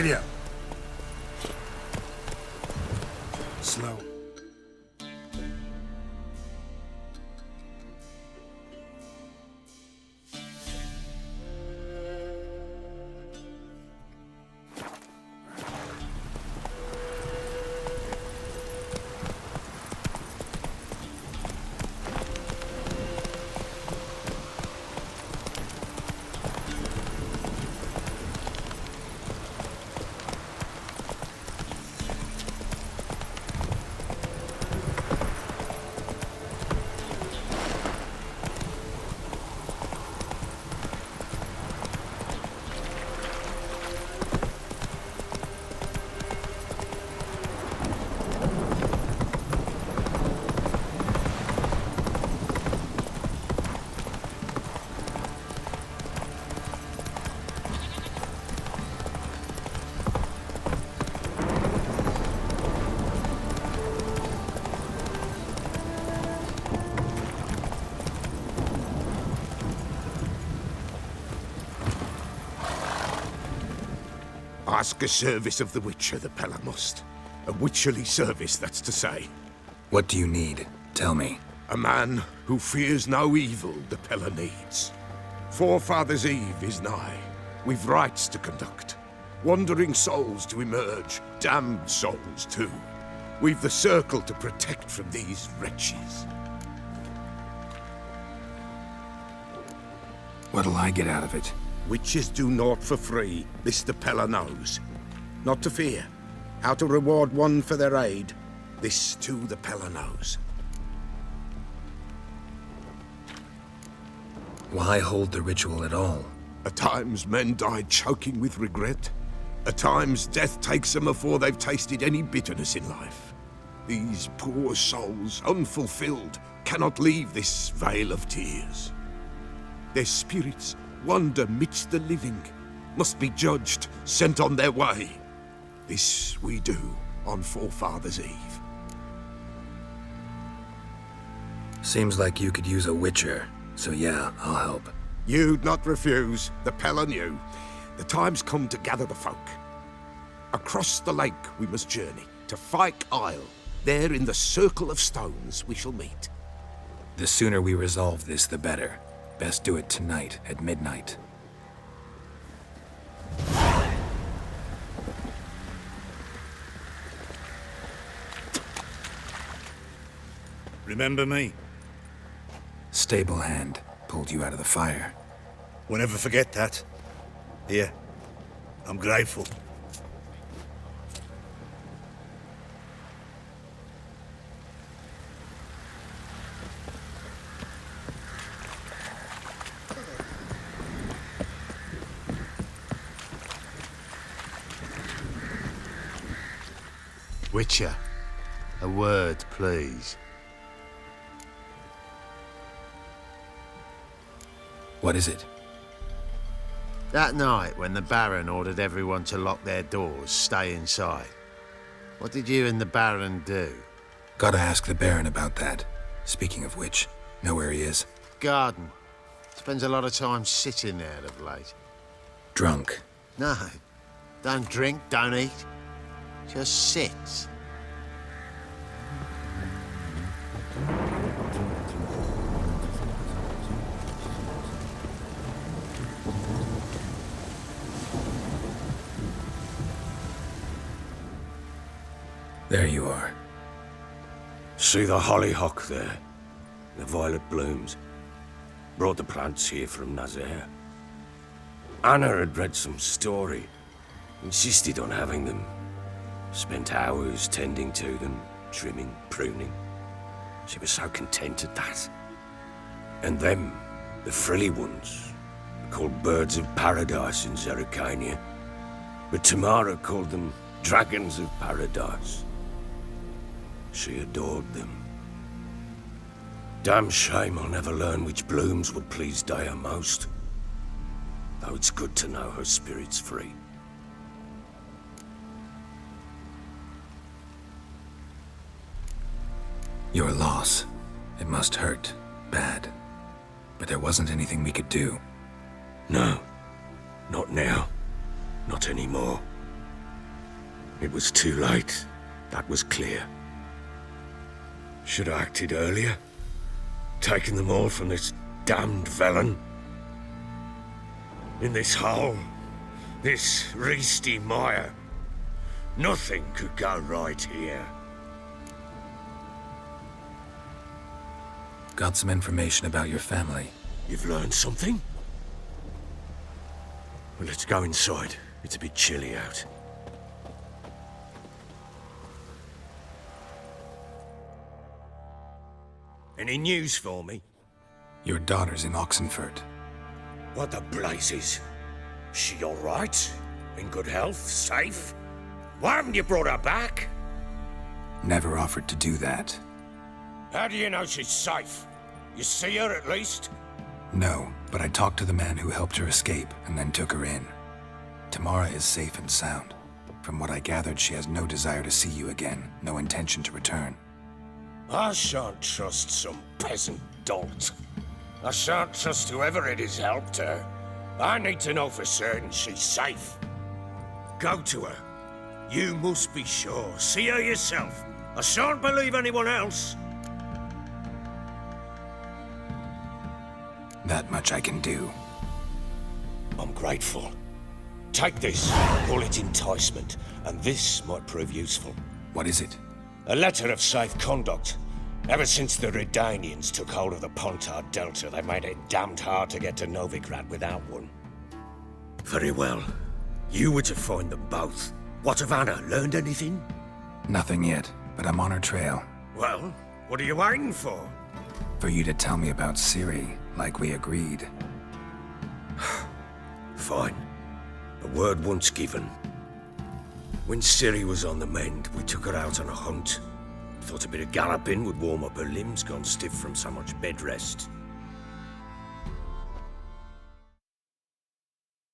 Giddy up. Slow. Ask a service of the Witcher, the Pella must. A witcherly service, that's to say. What do you need? Tell me. A man who fears no evil the Pella needs. Forefathers' Eve is nigh. We've rites to conduct. Wandering souls to emerge, damned souls too. We've the circle to protect from these wretches. What'll I get out of it? Witches do naught for free, this the Pella knows. Not to fear. How to reward one for their aid, this too the Pella knows. Why hold the ritual at all? At times men die choking with regret. At times death takes them before they've tasted any bitterness in life. These poor souls, unfulfilled, cannot leave this vale of tears. Their spirits wander midst the living, must be judged, sent on their way. This we do on Forefathers' Eve. Seems like you could use a witcher, so yeah, I'll help. You'd not refuse, the Pella knew. The time's come to gather the folk. Across the lake we must journey, to Fyke Isle. There in the circle of stones we shall meet. The sooner we resolve this, the better. Best do it tonight at midnight. Remember me? Stable hand pulled you out of the fire. We'll never forget that. Here, I'm grateful. Witcher, a word, please. What is it? That night when the Baron ordered everyone to lock their doors, stay inside. What did you and the Baron do? Gotta ask the Baron about that. Speaking of which, know where he is? Garden. Spends a lot of time sitting there of late. Drunk. No, don't drink, don't eat. Just sits. There you are. See the hollyhock there? The violet blooms. Brought the plants here from Nazaire. Anna had read some story. Insisted on having them. Spent hours tending to them, trimming, pruning. She was so content at that. And them, the frilly ones, called birds of paradise in Zerrikania. But Tamara called them dragons of paradise. She adored them. Damn shame I'll never learn which blooms would please Dea most. Though it's good to know her spirit's free. Your loss. It must hurt. Bad. But there wasn't anything we could do. No. Not now. Not anymore. It was too late. That was clear. Should have acted earlier. Taken them all from this damned villain. In this hole, this reesty mire, nothing could go right here. Got some information about your family. You've learned something? Well, let's go inside. It's a bit chilly out. Any news for me? Your daughter's in Oxenford. What the blazes? She all right? In good health? Safe? Why haven't you brought her back? Never offered to do that. How do you know she's safe? You see her at least? No, but I talked to the man who helped her escape and then took her in. Tamara is safe and sound. From what I gathered, she has no desire to see you again, no intention to return. I shan't trust some peasant dolt. I shan't trust whoever it is helped her. I need to know for certain she's safe. Go to her. You must be sure. See her yourself. I shan't believe anyone else. That much I can do. I'm grateful. Take this, call it enticement, and this might prove useful. What is it? A letter of safe conduct. Ever since the Redanians took hold of the Pontard Delta, they made it damned hard to get to Novigrad without one. Very well. You were to find them both. What of Anna? Learned anything? Nothing yet, but I'm on her trail. Well, what are you waiting for? For you to tell me about Siri, like we agreed. Fine. A word once given. When Siri was on the mend, we took her out on a hunt. Thought a bit of galloping would warm up her limbs, gone stiff from so much bed rest.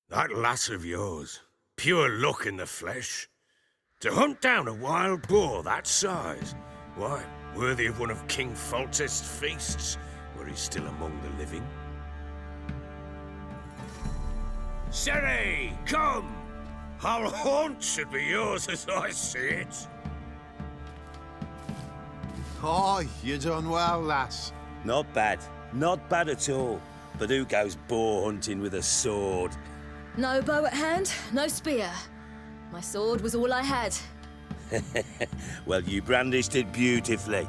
That lass of yours, pure luck in the flesh. To hunt down a wild boar that size, why, worthy of one of King Foltest's feasts, where he's still among the living. Siri, come! Our haunt should be yours as I see it. Oh, you done well, lass. Not bad. Not bad at all. But who goes boar hunting with a sword? No bow at hand, no spear. My sword was all I had. Well, you brandished it beautifully.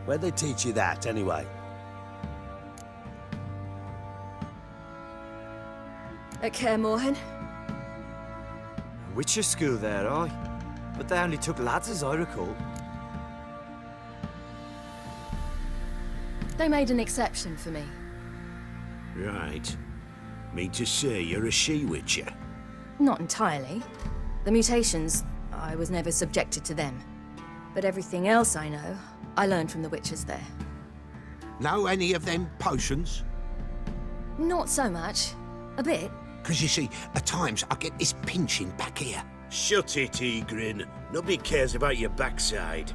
Where'd they teach you that, anyway? At Kaer Morhen. Witcher school there, aye. But they only took lads as I recall. They made an exception for me. Right. Mean to say you're a she-witcher? Not entirely. The mutations, I was never subjected to them. But everything else I know, I learned from the witches there. Know any of them potions? Not so much. A bit. 'Cause you see, at times I get this pinching back here. Shut it, Egrin. Nobody cares about your backside.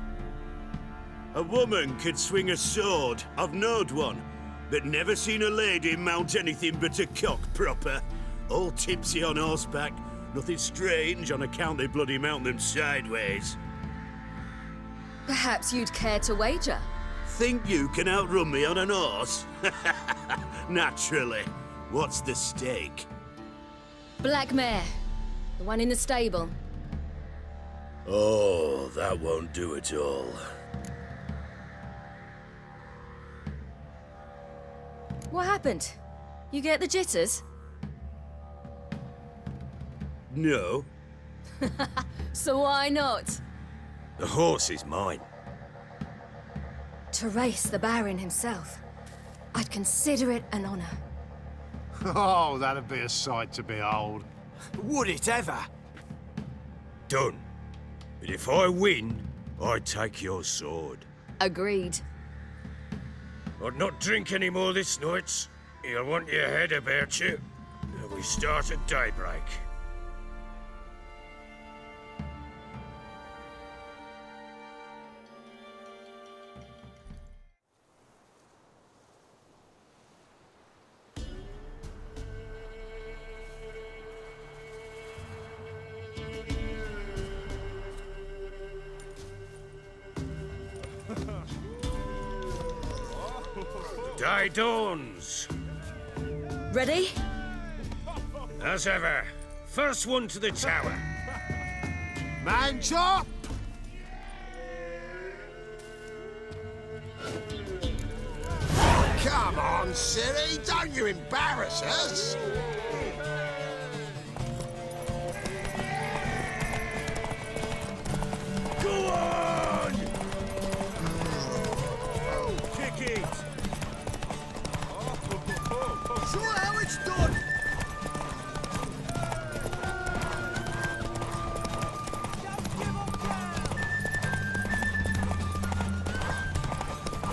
A woman could swing a sword. I've knowed one. But never seen a lady mount anything but a cock proper. All tipsy on horseback. Nothing strange on account they bloody mount them sideways. Perhaps you'd care to wager? Think you can outrun me on an horse? Naturally. What's the stake? Black mare. The one in the stable. Oh, that won't do at all. What happened? You get the jitters? No. So why not? The horse is mine. To race the Baron himself. I'd consider it an honor. Oh, that'd be a sight to behold. Would it ever? Done. But if I win, I take your sword. Agreed. I'd not drink any more this night. You'll want your head about you. We start at daybreak. Day dawns. Ready? As ever, first one to the tower. Man chop! Come on, Siri, don't you embarrass us! Go on! Kick it! Show how it's done!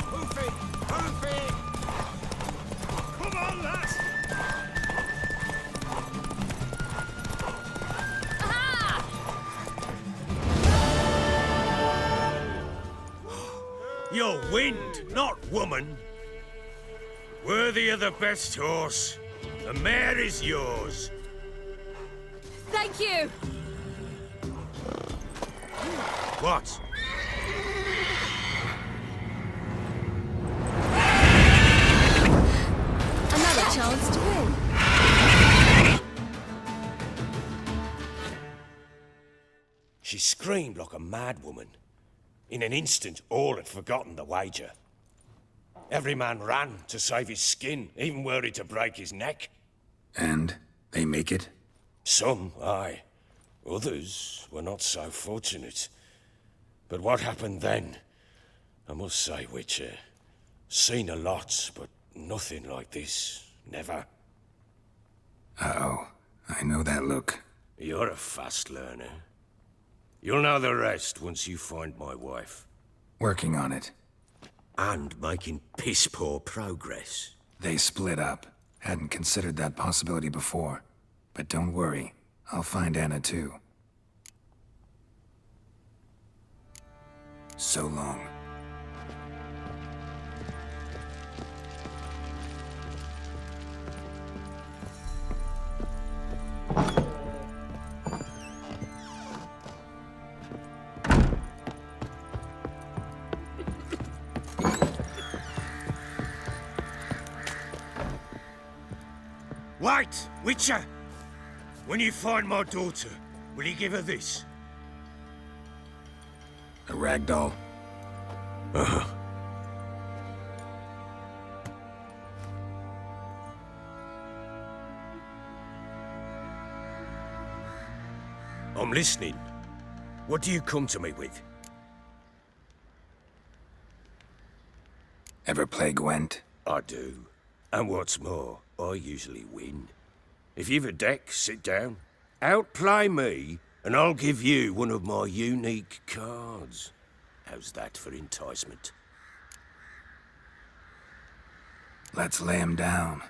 Hoof it! Hoof it! Come on, lads! You're wind, not woman. Worthy of the best horse. The mare is yours. Thank you! What? Another chance to win. She screamed like a mad woman. In an instant, all had forgotten the wager. Every man ran to save his skin, even were he to break his neck. And they make it? Some, aye. Others were not so fortunate. But what happened then? I must say, Witcher, seen a lot, but nothing like this. Never. Uh-oh. I know that look. You're a fast learner. You'll know the rest once you find my wife. Working on it. And making piss-poor progress. They split up. Hadn't considered that possibility before. But don't worry. I'll find Anna too. So long. Wait, Witcher! When you find my daughter, will you give her this? A ragdoll? I'm listening. What do you come to me with? Ever play Gwent? I do. And what's more, I usually win. If you've a deck, sit down. Outplay me, and I'll give you one of my unique cards. How's that for enticement? Let's lay him down.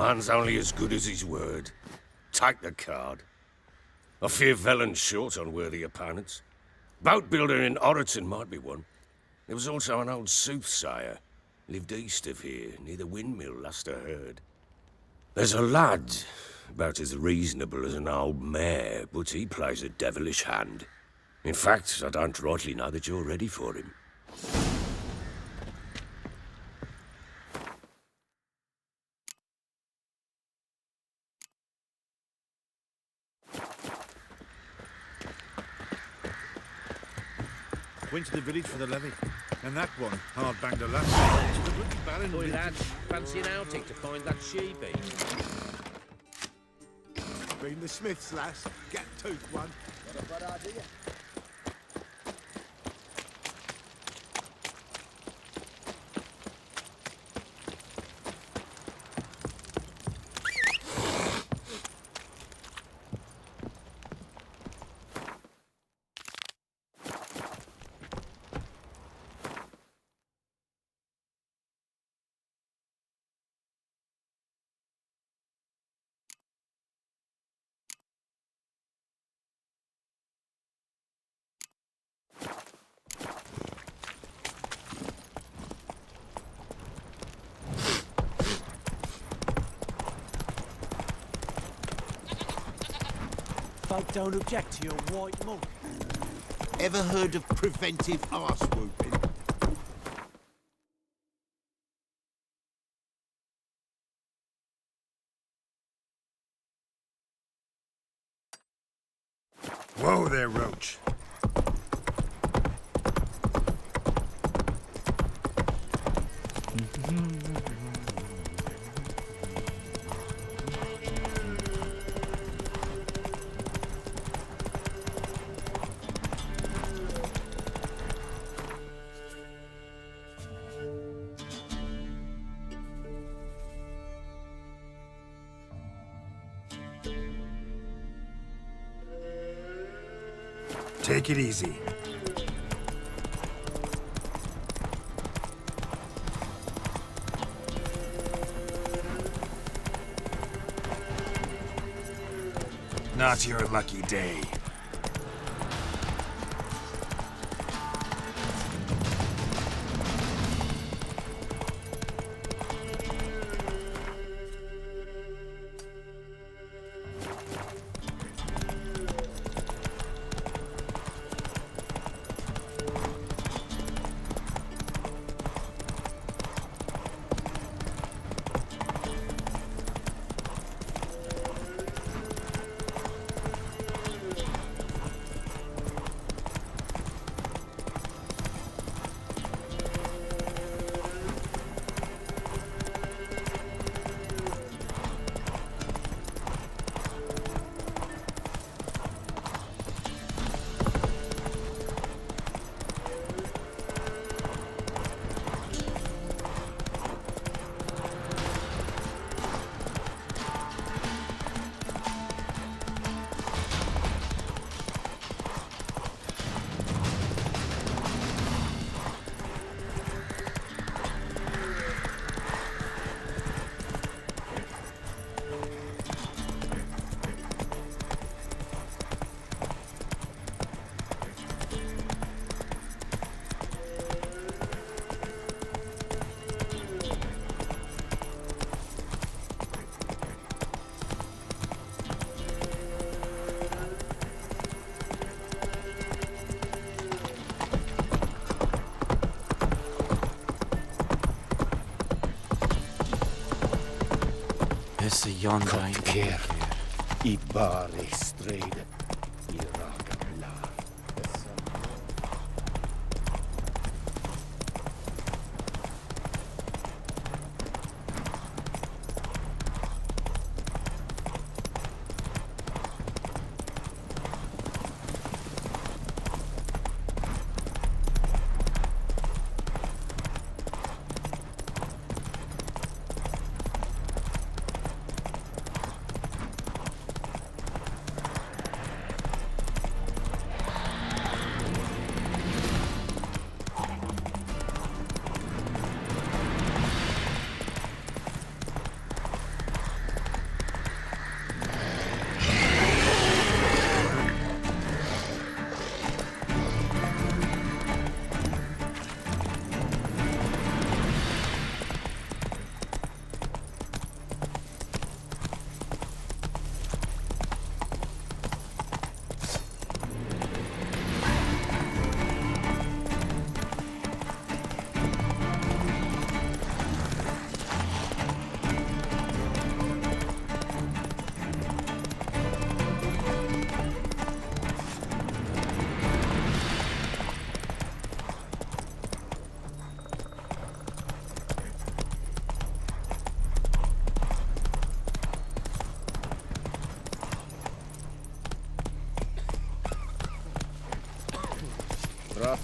man's only as good as his word. Take the card. I fear Velen's short on worthy opponents. Boat builder in Oroton might be one. There was also an old soothsayer. Lived east of here, near the windmill, last I heard. There's a lad, about as reasonable as an old mare, but he plays a devilish hand. In fact, I don't rightly know that you're ready for him. Went to the village for the levy. And that one hard banged a lass. To the bloody baron. Boy, lad, fancy an outing to find that she-bee? Been the Smiths, lass. Get tooth one. What a bad idea. Folk don't object to your white monk. Ever heard of preventive arse whooping? Whoa there, Roach. Take it easy. Not your lucky day. Esse Jan Keer, I bare strid, I raka blar.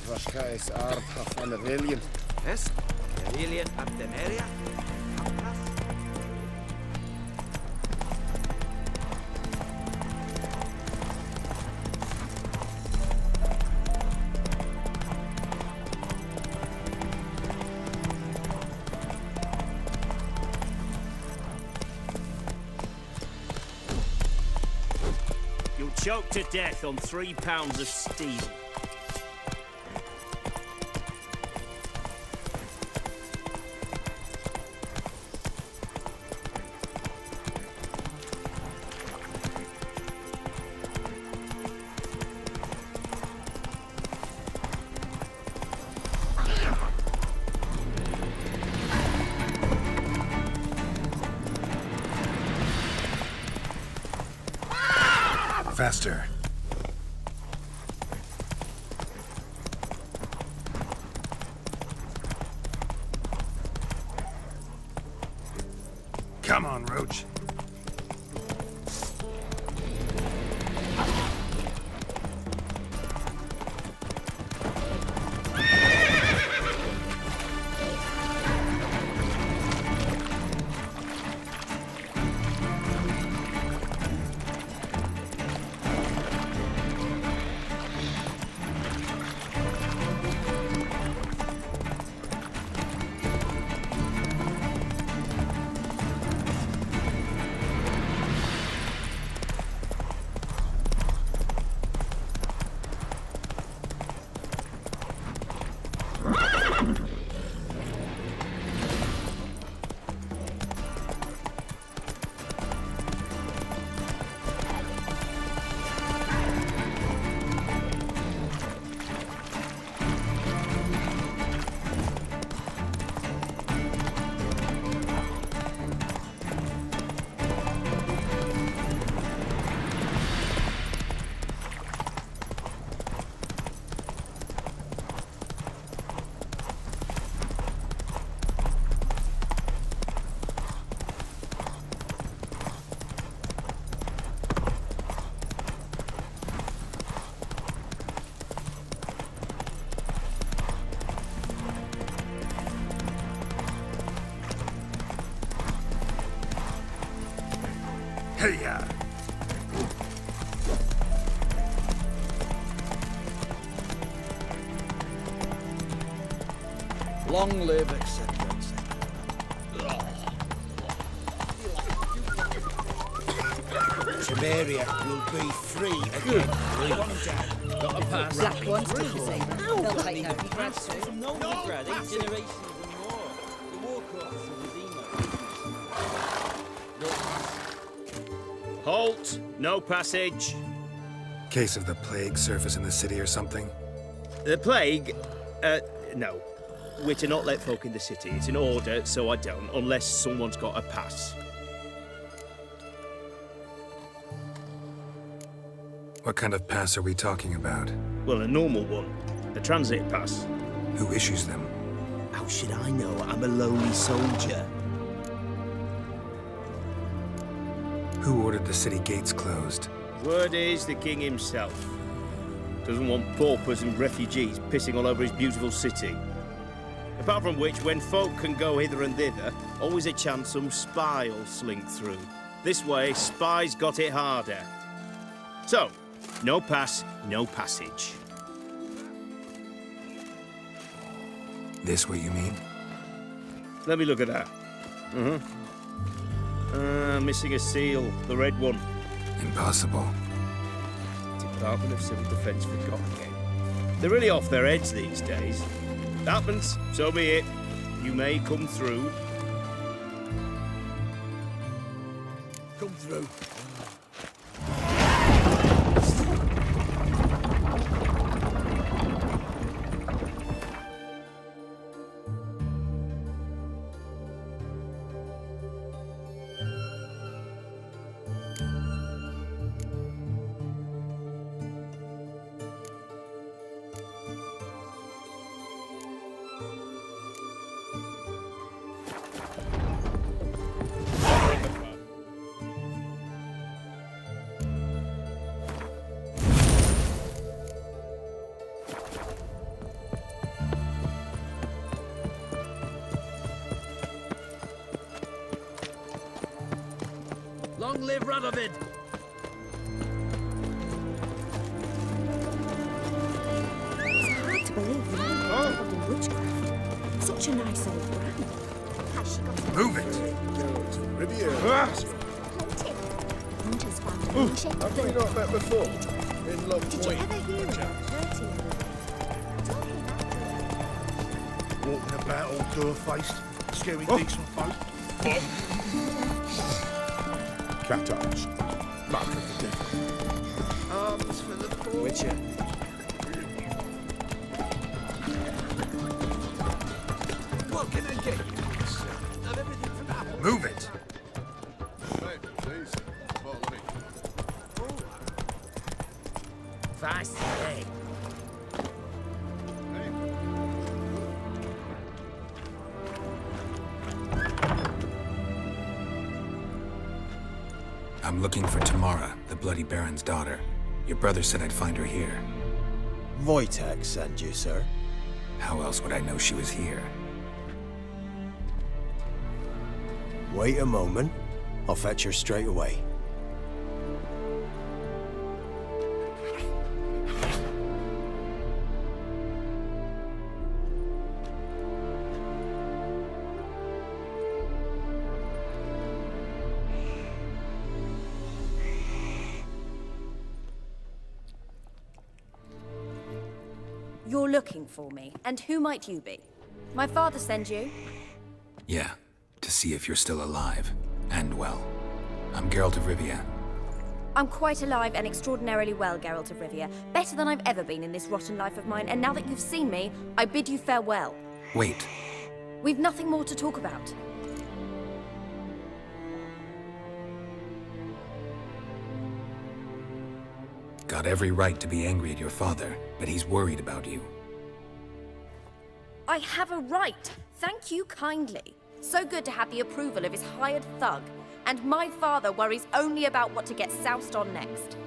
Proška is aard van de Villian. Yes? The alien up the area? You'll choke to death on 3 pounds of steel. Faster. Come on, Roach. Hey-ya! Long live acceptance. Samaria will be free again. One down. Got a pass. Black ones took the same. They'll take no. No, Brad. 8 generations and more. The war corps of Redeemer. Halt! No passage. Case of the plague surface in the city or something? The plague? No. We're to not let folk in the city. It's an order, so I don't, unless someone's got a pass. What kind of pass are we talking about? Well, a normal one. A transit pass. Who issues them? How should I know? I'm a lowly soldier. Who ordered the city gates closed? Word is the king himself. Doesn't want paupers and refugees pissing all over his beautiful city. Apart from which, when folk can go hither and thither, always a chance some spy will slink through. This way, spies got it harder. So, no pass, no passage. This what you mean? Let me look at that. Missing a seal, the red one. Impossible. Department of Civil Defence forgot again. They're really off their heads these days. Happens, so be it. You may come through. Come through. Long live Radovid! It's hard to believe you know dabbled in witchcraft. Such a nice old brand. Has she got Move it! plenty? Hunters found a ancient Have we not met before? In Love Did you ever hear of flirting with Walking about all door-faced, scaring decent folk. Cat eyes. Mark of the devil. Arms for the poor. Witcher. What can I get you, sir? Have everything from Apple. Move it! Fast today. I'm looking for Tamara, the Bloody Baron's daughter. Your brother said I'd find her here. Wojtek sent you, sir. How else would I know she was here? Wait a moment. I'll fetch her straight away. You're looking for me, and who might you be? My father sent you? Yeah, to see if you're still alive. And well. I'm Geralt of Rivia. I'm quite alive and extraordinarily well, Geralt of Rivia. Better than I've ever been in this rotten life of mine, and now that you've seen me, I bid you farewell. Wait. We've nothing more to talk about. Got every right to be angry at your father, but he's worried about you. I have a right. Thank you kindly. So good to have the approval of his hired thug. And my father worries only about what to get soused on next.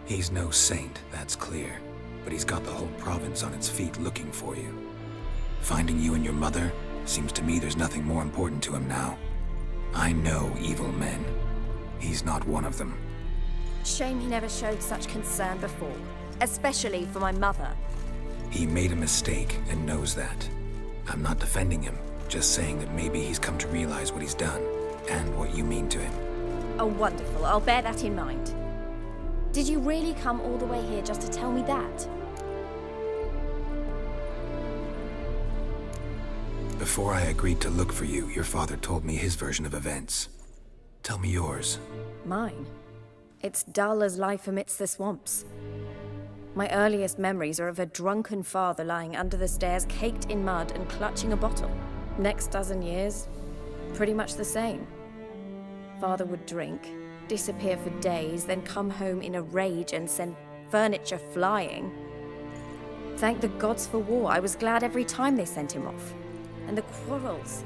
He's no saint, that's clear. But he's got the whole province on its feet looking for you. Finding you and your mother, seems to me there's nothing more important to him now. I know evil men. He's not one of them. Shame he never showed such concern before. Especially for my mother. He made a mistake and knows that. I'm not defending him, just saying that maybe he's come to realize what he's done, and what you mean to him. Oh, wonderful. I'll bear that in mind. Did you really come all the way here just to tell me that? Before I agreed to look for you, your father told me his version of events. Tell me yours. Mine? It's dull as life amidst the swamps. My earliest memories are of a drunken father lying under the stairs, caked in mud and clutching a bottle. Next dozen years, pretty much the same. Father would drink, disappear for days, then come home in a rage and send furniture flying. Thank the gods for war. I was glad every time they sent him off. And the quarrels.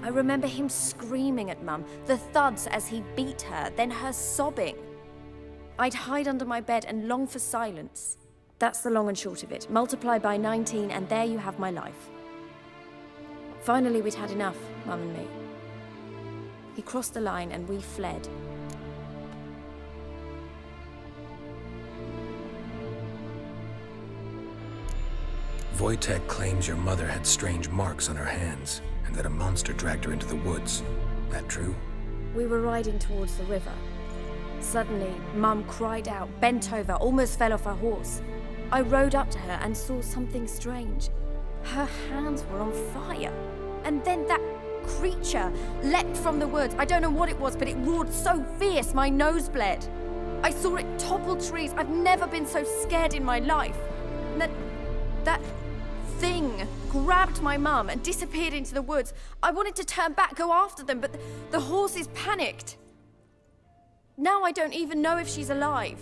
I remember him screaming at Mum, the thuds as he beat her, then her sobbing. I'd hide under my bed and long for silence. That's the long and short of it. Multiply by 19 and there you have my life. Finally, we'd had enough, Mum and me. He crossed the line and we fled. Wojtek claims your mother had strange marks on her hands, and that a monster dragged her into the woods. That true? We were riding towards the river. Suddenly, Mum cried out, bent over, almost fell off her horse. I rode up to her and saw something strange. Her hands were on fire. And then that creature leapt from the woods. I don't know what it was, but it roared so fierce my nose bled. I saw it topple trees. I've never been so scared in my life. And that thing grabbed my mum and disappeared into the woods. I wanted to turn back, go after them, but the horses panicked. Now I don't even know if she's alive.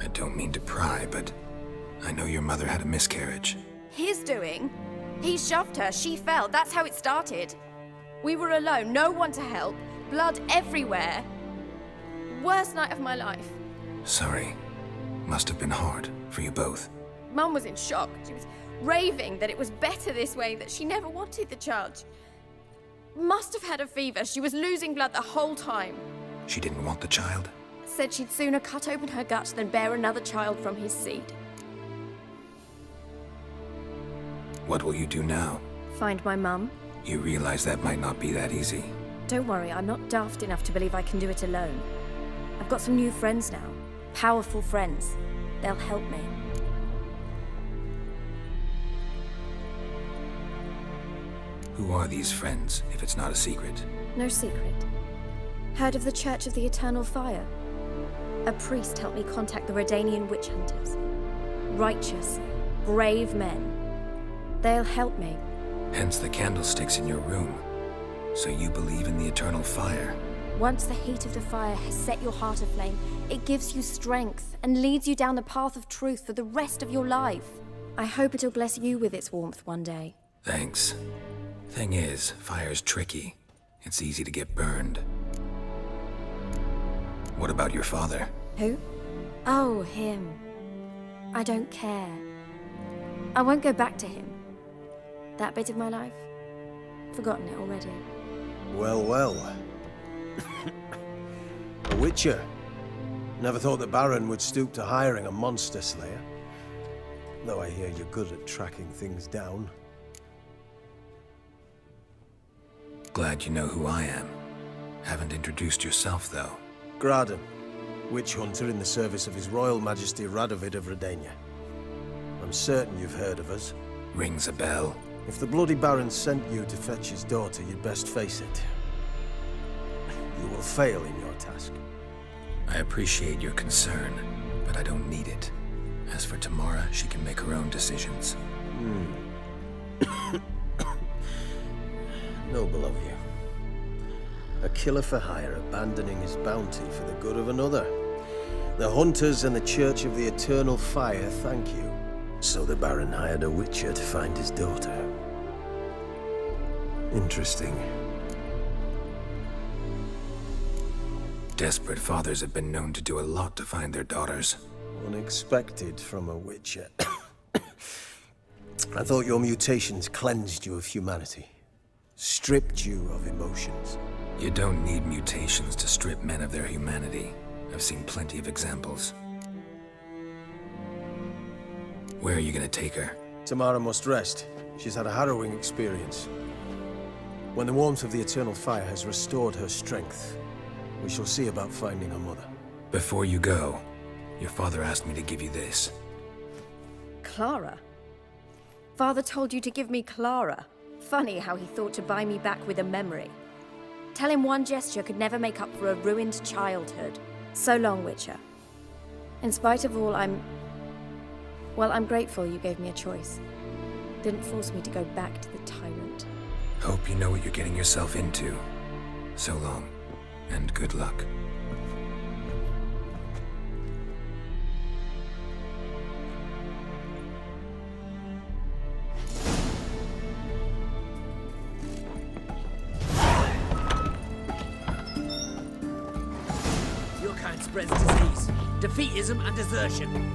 I don't mean to pry, but I know your mother had a miscarriage. His doing? He shoved her, she fell, that's how it started. We were alone, no one to help, blood everywhere. Worst night of my life. Sorry. Must have been hard for you both. Mum was in shock. She was raving that it was better this way, that she never wanted the child. She must have had a fever. She was losing blood the whole time. She didn't want the child? Said she'd sooner cut open her gut than bear another child from his seed. What will you do now? Find my mum. You realize that might not be that easy. Don't worry, I'm not daft enough to believe I can do it alone. I've got some new friends now. Powerful friends. They'll help me. Who are these friends, if it's not a secret? No secret. Heard of the Church of the Eternal Fire? A priest helped me contact the Redanian witch hunters. Righteous, brave men. They'll help me. Hence the candlesticks in your room. So you believe in the eternal fire? Once the heat of the fire has set your heart aflame, it gives you strength and leads you down the path of truth for the rest of your life. I hope it'll bless you with its warmth one day. Thanks. Thing is, fire's tricky. It's easy to get burned. What about your father? Who? Oh, him. I don't care. I won't go back to him. That bit of my life? Forgotten it already. Well, well. A witcher. Never thought the Baron would stoop to hiring a monster slayer. Though I hear you're good at tracking things down. Glad you know who I am. Haven't introduced yourself, though. Graden, witch hunter in the service of His Royal Majesty Radovid of Redania. I'm certain you've heard of us. Rings a bell. If the bloody Baron sent you to fetch his daughter, you'd best face it. You will fail in your task. I appreciate your concern, but I don't need it. As for Tamara, she can make her own decisions. Noble of you. A killer for hire abandoning his bounty for the good of another. The hunters and the Church of the Eternal Fire thank you. So the Baron hired a witcher to find his daughter. Interesting. Desperate fathers have been known to do a lot to find their daughters. Unexpected from a witcher. I thought your mutations cleansed you of humanity. Stripped you of emotions. You don't need mutations to strip men of their humanity. I've seen plenty of examples. Where are you gonna take her? Tamara must rest. She's had a harrowing experience. When the warmth of the Eternal Fire has restored her strength, we shall see about finding her mother. Before you go, your father asked me to give you this. Clara? Father told you to give me Clara. Funny how he thought to buy me back with a memory. Tell him one gesture could never make up for a ruined childhood. So long, Witcher. In spite of all, I'm grateful you gave me a choice. Didn't force me to go back to the tyrant. Hope you know what you're getting yourself into. So long, and good luck. Your kind spreads disease, defeatism, and desertion.